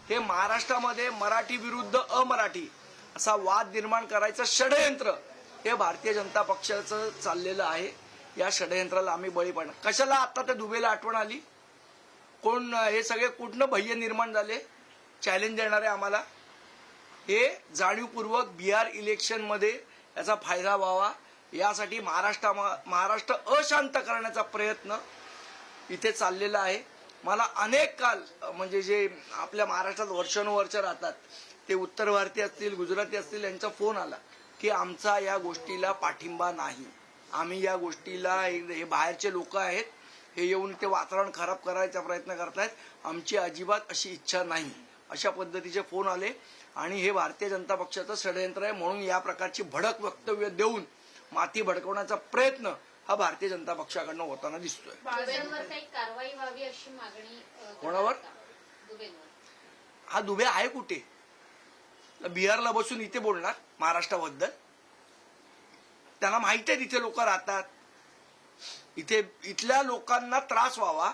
हे महाराष्ट्रामध्ये मराठी विरुद्ध अमराठी असा वाद निर्माण करायचं षडयंत्र हे भारतीय जनता पक्षाचं चाललेलं आहे. या षडयंत्राला आम्ही बळी पडणार. कशाला आता त्या दुबेला आठवण आली? कोण हे सगळे कुठनं भय्य निर्माण झाले? चॅलेंज देणारे आम्हाला. हे जाणीवपूर्वक बिहार इलेक्शनमध्ये याचा फायदा व्हावा यासाठी महाराष्ट्र अशांत करण्याचा प्रयत्न इथे चाललेला आहे. मला अनेक काल म्हणजे जे आपल्या महाराष्ट्रात वर्षानुवर्ष राहतात ते उत्तर भारतीय असतील, गुजराती असतील, यांचा फोन आला की आमचा या गोष्टीला पाठिंबा नाही. आम्ही या गोष्टीला, हे बाहेरचे लोक आहेत, हे येऊन ते वातावरण खराब करायचा प्रयत्न करतायत, आमची अजिबात अशी इच्छा नाही, अशा पद्धतीचे फोन आले. आणि हे भारतीय जनता पक्षाचं षडयंत्र आहे म्हणून या प्रकारची भडक वक्तव्य देऊन माती भडकवण्याचा प्रयत्न हा भारतीय जनता पक्षाकडनं होताना दिसतोय. कारवाई व्हावी अशी मागणी कोणावर? हा दुबे आहे कुठे? बिहारला बसून इथे बोलणार महाराष्ट्राबद्दल? त्यांना माहिती आहे तिथे लोक राहतात, इथल्या लोकांना त्रास व्हावा,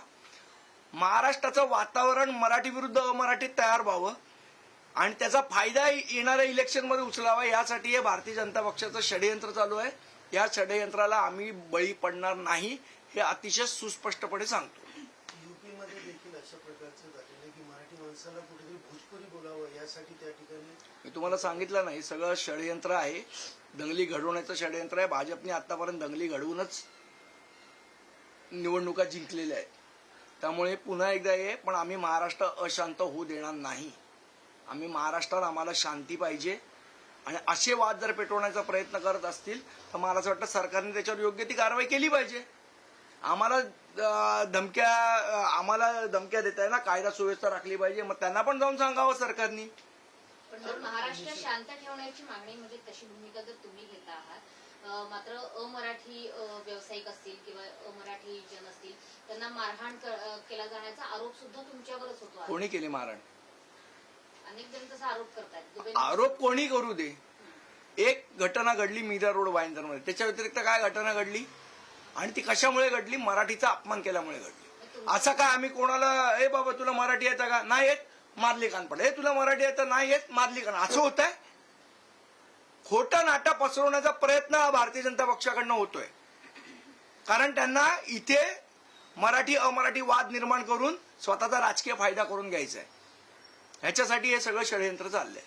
महाराष्ट्राचं वातावरण मराठी विरुद्ध अमराठीत तयार व्हावं आणि त्याचा फायदा येणाऱ्या इलेक्शनमध्ये उचलावा यासाठी हे भारतीय जनता पक्षाचं षडयंत्र चालू आहे. या षडयंत्राला आम्ही बळी पडणार नाही हे अतिशय सुस्पष्टपणे सांगतो. यूपीमध्ये देखील अशा प्रकारचं झालेलं की मराठी माणसाला कुठेतरी भोजपुरी बोलावं यासाठी त्या ठिकाणी मी तुम्हाला सांगितलं नाही, सगळं षडयंत्र आहे, दंगली घडवण्याचं षडयंत्र आहे. भाजपने आतापर्यंत दंगली घडवूनच निवडणुका जिंकलेल्या आहेत. त्यामुळे पुन्हा एकदा हे, पण आम्ही महाराष्ट्र अशांत होऊ देणार नाही. आम्ही महाराष्ट्रात, आम्हाला शांती पाहिजे आणि असे वाद जर पेटवण्याचा प्रयत्न करत असतील तर मला असं वाटतं सरकारने त्याच्यावर योग्य ती कारवाई केली पाहिजे. आम्हाला धमक्या देताय ना, कायदा सुव्यवस्था राखली पाहिजे, मग त्यांना पण जाऊन सांगावं सरकारनी. पण महाराष्ट्र शांत ठेवण्याची मागणी म्हणजे तशी भूमिका जर तुम्ही घेत आहात, मात्र अमराठी व्यावसायिक असतील किंवा अमराठी जन असतील त्यांना मारहाण केला जाण्याचा आरोप सुद्धा तुमच्यावरच होतो. कोणी केली मारहाण? अनेक जण तसा आरोप करतात. आरोप कोणी करू दे. एक घटना घडली मीरा रोड वायंदरमध्ये, त्याच्या व्यतिरिक्त काय घटना घडली आणि ती कशामुळे घडली? मराठीचा अपमान केल्यामुळे घडली. असं काय आम्ही कोणाला ए बाबा तुला मराठी येतं का? नाही येत, मारली कानपड. हे तुला मराठी येतं? नाही येत, मारली कान. असं होत आहे? खोटा नाटा पसरवण्याचा प्रयत्न हा भारतीय जनता पक्षाकडनं होतोय. कारण त्यांना इथे मराठी अमराठी वाद निर्माण करून स्वतःचा राजकीय फायदा करून घ्यायचा आहे. ह्याच्यासाठी हे सगळं षडयंत्र चाललंय.